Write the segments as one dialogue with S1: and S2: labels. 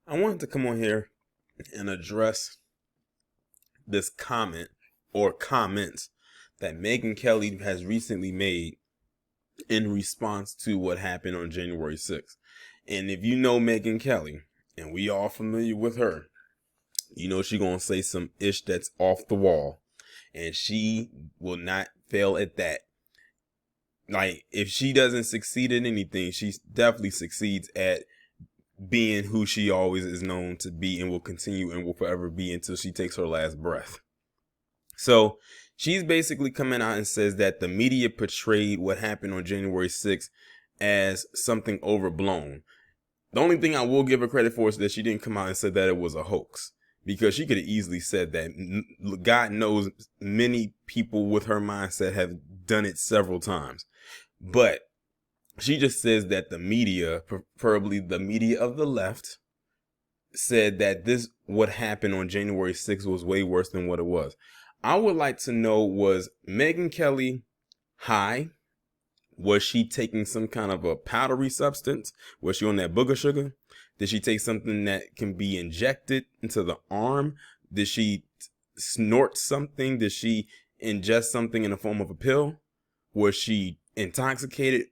S1: I wanted to come on here and address this comment or comments that Megyn Kelly has recently made in response to what happened on January 6th. And if you know Megyn Kelly, and we all familiar with her, you know she gonna say some ish that's off the wall, and she will not fail at that. Like, if she doesn't succeed at anything, she definitely succeeds at being who she always is known to be and will continue and will forever be until she takes her last breath. So she's basically coming out and says that the media portrayed what happened on January 6th as something overblown. The only thing I will give her credit for is that she didn't come out and say that it was a hoax, because she could have easily said that. God knows many people with her mindset have done it several times. But she just says that the media, preferably the media of the left, said that this, what happened on January 6th, was way worse than what it was. I would like to know, was Megyn Kelly high? Was she taking some kind of a powdery substance? Was she on that booger sugar? Did she take something that can be injected into the arm? Did she snort something? Did she ingest something in the form of a pill? Was she intoxicated?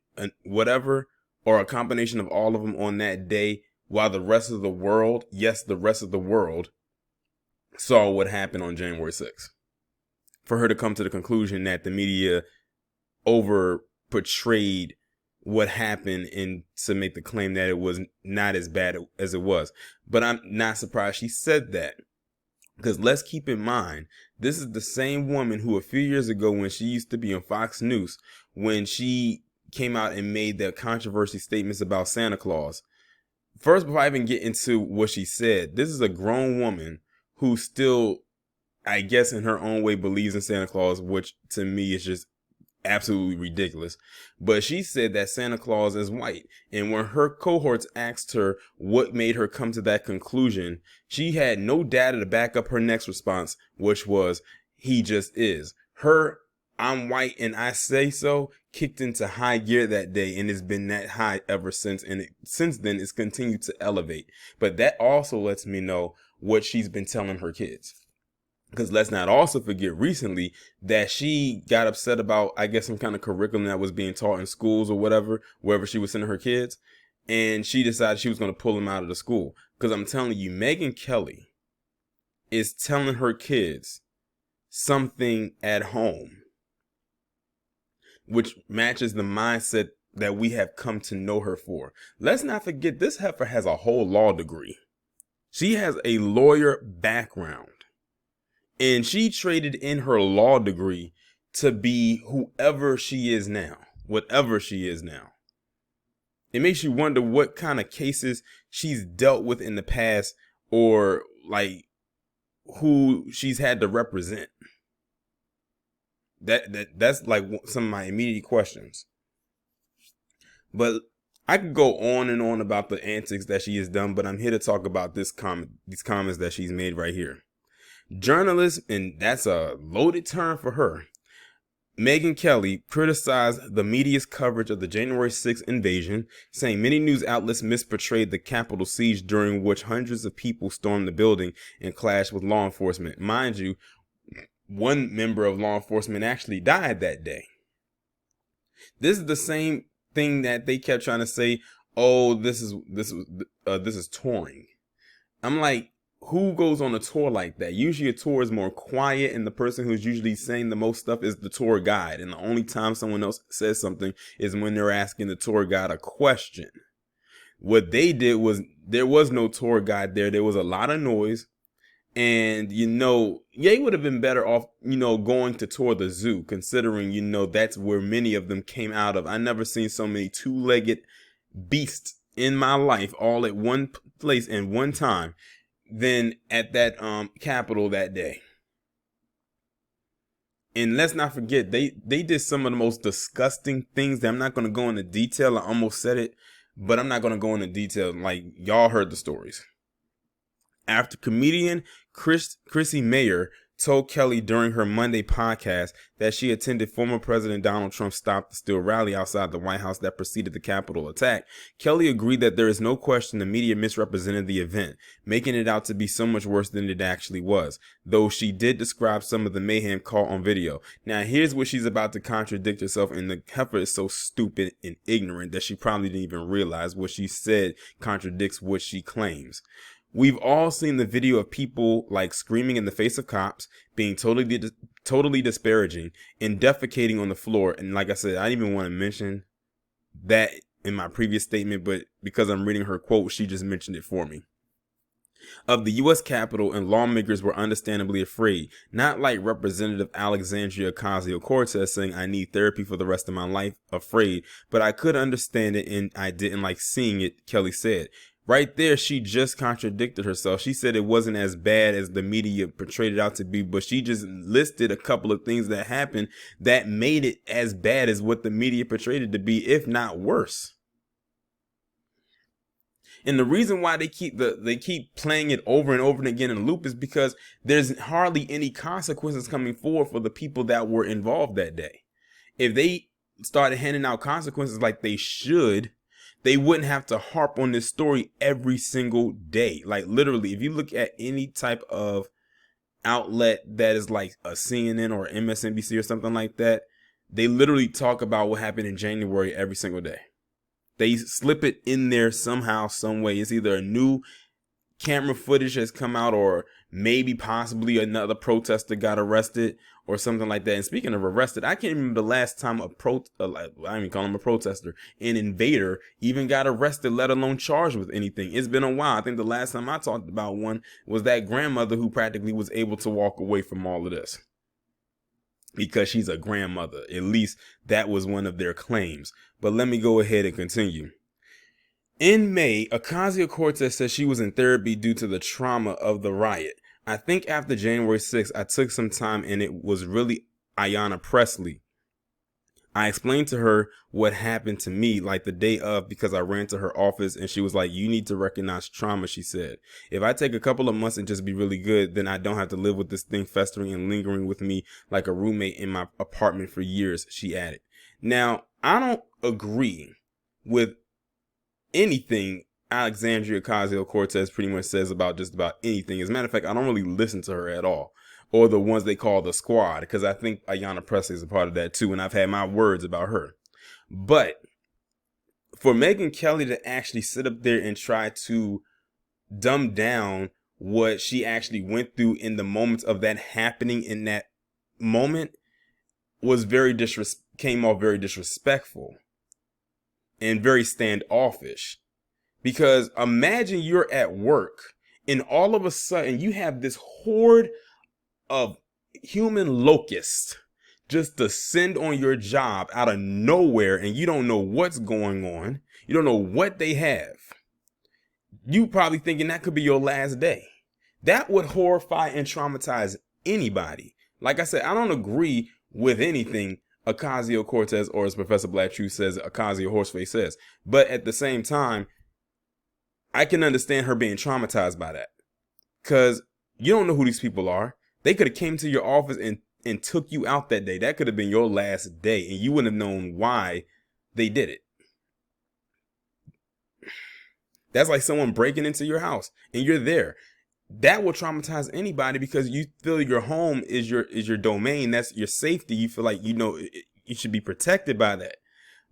S1: Whatever, or a combination of all of them on that day, while the rest of the world, yes, the rest of the world, saw what happened on January 6th. For her to come to the conclusion that the media over portrayed what happened and to make the claim that it was not as bad as it was. But I'm not surprised she said that, because let's keep in mind, this is the same woman who a few years ago, when she used to be on Fox News, when she came out and made the controversy statements about Santa Claus. First, before I even get into what she said, this is a grown woman who still, I guess in her own way, believes in Santa Claus, which to me is just absolutely ridiculous. But she said that Santa Claus is white. And when her cohorts asked her what made her come to that conclusion, she had no data to back up her next response, which was, he just is. Her "I'm white and I say so" kicked into high gear that day, and it's been that high ever since. And since then, it's continued to elevate. But that also lets me know what she's been telling her kids. Because let's not also forget recently that she got upset about, I guess, some kind of curriculum that was being taught in schools or whatever, wherever she was sending her kids. And she decided she was going to pull them out of the school. Because I'm telling you, Megyn Kelly is telling her kids something at home, which matches the mindset that we have come to know her for. Let's not forget, this heifer has a whole law degree. She has a lawyer background. And she traded in her law degree to be whoever she is now, whatever she is now. It makes you wonder what kind of cases she's dealt with in the past, or like who she's had to represent. That's like some of my immediate questions. But I could go on and on about the antics that she has done, but I'm here to talk about these comments that she's made right here. Journalist, and that's a loaded term for her, Megyn Kelly criticized the media's coverage of the January 6th invasion, saying many news outlets misportrayed the Capitol siege, during which hundreds of people stormed the building and clashed with law enforcement. Mind you, one member of law enforcement actually died that day. This is the same thing that they kept trying to say, oh, this is touring. I'm like, who goes on a tour like that? Usually a tour is more quiet, and the person who's usually saying the most stuff is the tour guide. And the only time someone else says something is when they're asking the tour guide a question. What they did was, there was no tour guide there. There was a lot of noise. And, Ye would have been better off, going to tour the zoo, considering, that's where many of them came out of. I never seen so many two-legged beasts in my life all at one place and one time than at that Capitol that day. And let's not forget, they did some of the most disgusting things that I'm not going to go into detail. I almost said it, but I'm not going to go into detail. Like, y'all heard the stories. After comedian Chrissy Mayer told Kelly during her Monday podcast that she attended former President Donald Trump's Stop the Steal rally outside the White House that preceded the Capitol attack. Kelly agreed that there is no question the media misrepresented the event, making it out to be so much worse than it actually was, though she did describe some of the mayhem caught on video. Now, here's where she's about to contradict herself, and the heifer is so stupid and ignorant that she probably didn't even realize what she said contradicts what she claims. We've all seen the video of people like screaming in the face of cops, being totally disparaging, and defecating on the floor. And like I said, I didn't even want to mention that in my previous statement, but because I'm reading her quote, she just mentioned it for me. Of the U.S. Capitol, and lawmakers were understandably afraid, not like Representative Alexandria Ocasio-Cortez saying I need therapy for the rest of my life, afraid, but I could understand it and I didn't like seeing it, Kelly said. Right there, she just contradicted herself. She said it wasn't as bad as the media portrayed it out to be, but she just listed a couple of things that happened that made it as bad as what the media portrayed it to be, if not worse. And the reason why they keep playing it over and over and again in a loop is because there's hardly any consequences coming forward for the people that were involved that day. If they started handing out consequences like they should, they wouldn't have to harp on this story every single day. Like literally, if you look at any type of outlet that is like a CNN or MSNBC or something like that, they literally talk about what happened in January every single day. They slip it in there somehow, some way. It's either a new camera footage has come out, or maybe possibly another protester got arrested or something like that. And speaking of arrested, I can't remember the last time I don't even call him a protester, an invader even got arrested, let alone charged with anything. It's been a while. I think the last time I talked about one was that grandmother who practically was able to walk away from all of this because she's a grandmother. At least that was one of their claims. But let me go ahead and continue. In May, Ocasio-Cortez said she was in therapy due to the trauma of the riot. I think after January 6th, I took some time and it was really Ayanna Pressley. I explained to her what happened to me like the day of because I ran to her office and she was like, you need to recognize trauma, she said. If I take a couple of months and just be really good, then I don't have to live with this thing festering and lingering with me like a roommate in my apartment for years, she added. Now, I don't agree with anything Alexandria Ocasio-Cortez pretty much says about just about anything. As a matter of fact, I don't really listen to her at all, or the ones they call the squad, because I think Ayanna Pressley is a part of that too, and I've had my words about her. But for Megyn Kelly to actually sit up there and try to dumb down what she actually went through in the moments of that happening in that moment was came off very disrespectful and very standoffish. Because imagine you're at work and all of a sudden you have this horde of human locusts just descend on your job out of nowhere, and you don't know what's going on. You don't know what they have. You probably thinking that could be your last day. That would horrify and traumatize anybody. Like I said, I don't agree with anything Ocasio-Cortez, or as Professor Black Truth says, Ocasio-Horseface says. But at the same time, I can understand her being traumatized by that. Because you don't know who these people are. They could have came to your office and took you out that day. That could have been your last day, and you wouldn't have known why they did it. That's like someone breaking into your house and you're there. That will traumatize anybody because you feel your home is your domain. That's your safety. You feel like, you should be protected by that.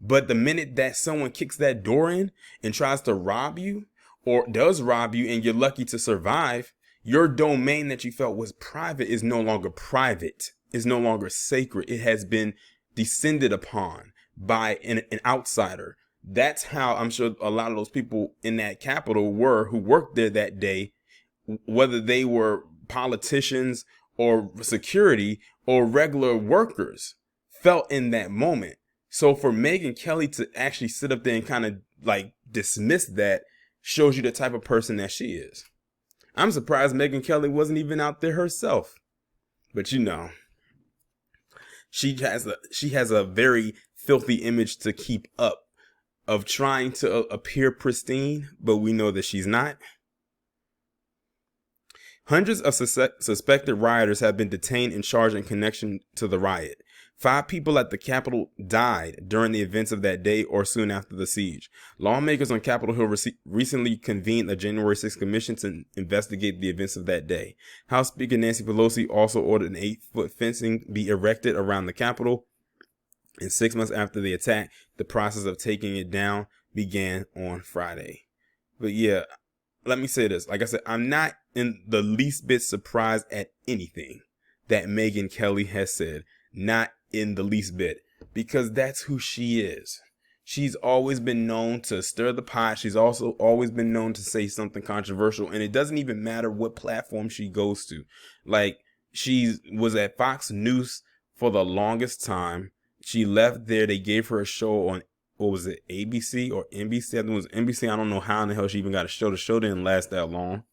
S1: But the minute that someone kicks that door in and tries to rob you, or does rob you, and you're lucky to survive, your domain that you felt was private is no longer private. It's no longer sacred. It has been descended upon by an outsider. That's how I'm sure a lot of those people in that Capitol who worked there that day, whether they were politicians or security or regular workers, felt in that moment. So for Megyn Kelly to actually sit up there and kind of like dismiss that shows you the type of person that she is. I'm surprised Megyn Kelly wasn't even out there herself. But she has a very filthy image to keep up of trying to appear pristine, but we know that she's not. Hundreds of suspected rioters have been detained and charged in connection to the riot. 5 people at the Capitol died during the events of that day or soon after the siege. Lawmakers on Capitol Hill recently convened a January 6th commission to investigate the events of that day. House Speaker Nancy Pelosi also ordered an 8-foot fencing be erected around the Capitol. And 6 months after the attack, the process of taking it down began on Friday. But yeah, let me say this. Like I said, I'm not in the least bit surprised at anything that Megyn Kelly has said. Not in the least bit. Because that's who she is. She's always been known to stir the pot. She's also always been known to say something controversial. And it doesn't even matter what platform she goes to. Like, she was at Fox News for the longest time. She left there. They gave her a show on, what was it, ABC or NBC? I think it was NBC. I don't know how in the hell she even got a show. The show didn't last that long.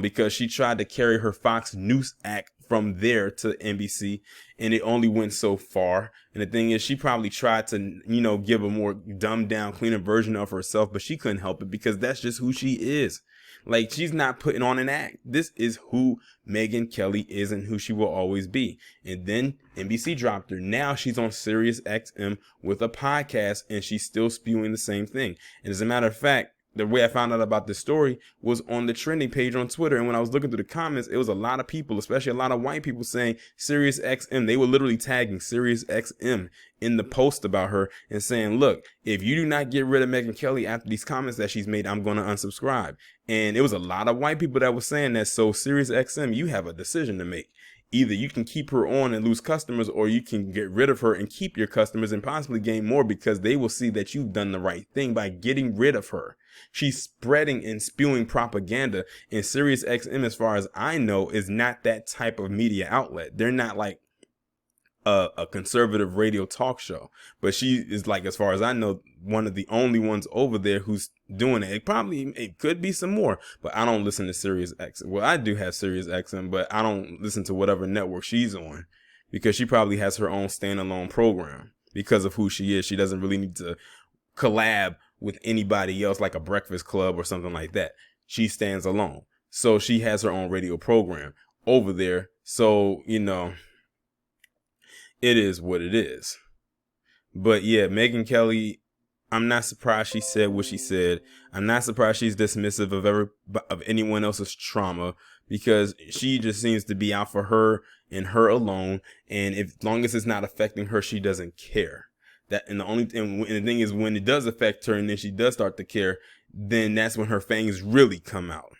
S1: Because she tried to carry her Fox News act from there to NBC, and it only went so far. And the thing is, she probably tried to, give a more dumbed down, cleaner version of herself, but she couldn't help it because that's just who she is. Like, she's not putting on an act. This is who Megyn Kelly is and who she will always be. And then NBC dropped her. Now she's on Sirius XM with a podcast, and she's still spewing the same thing. And as a matter of fact, the way I found out about this story was on the trending page on Twitter. And when I was looking through the comments, it was a lot of people, especially a lot of white people, saying Sirius XM. They were literally tagging Sirius XM in the post about her and saying, look, if you do not get rid of Megyn Kelly after these comments that she's made, I'm going to unsubscribe. And it was a lot of white people that were saying that. So Sirius XM, you have a decision to make. Either you can keep her on and lose customers, or you can get rid of her and keep your customers and possibly gain more, because they will see that you've done the right thing by getting rid of her. She's spreading and spewing propaganda, and Sirius XM, as far as I know, is not that type of media outlet. They're not like a conservative radio talk show, but she is, like, as far as I know, one of the only ones over there who's doing it. It could be some more, but I don't listen to Sirius XM. Well, I do have Sirius XM, but I don't listen to whatever network she's on, because she probably has her own standalone program because of who she is. She doesn't really need to collab with anybody else like a Breakfast Club or something like that. She stands alone. So she has her own radio program over there. So, it is what it is. But yeah, Megyn Kelly, I'm not surprised she said what she said. I'm not surprised she's dismissive of anyone else's trauma, because she just seems to be out for her and her alone. And as long as it's not affecting her, she doesn't care. And the thing is, when it does affect her and then she does start to care, then that's when her fangs really come out.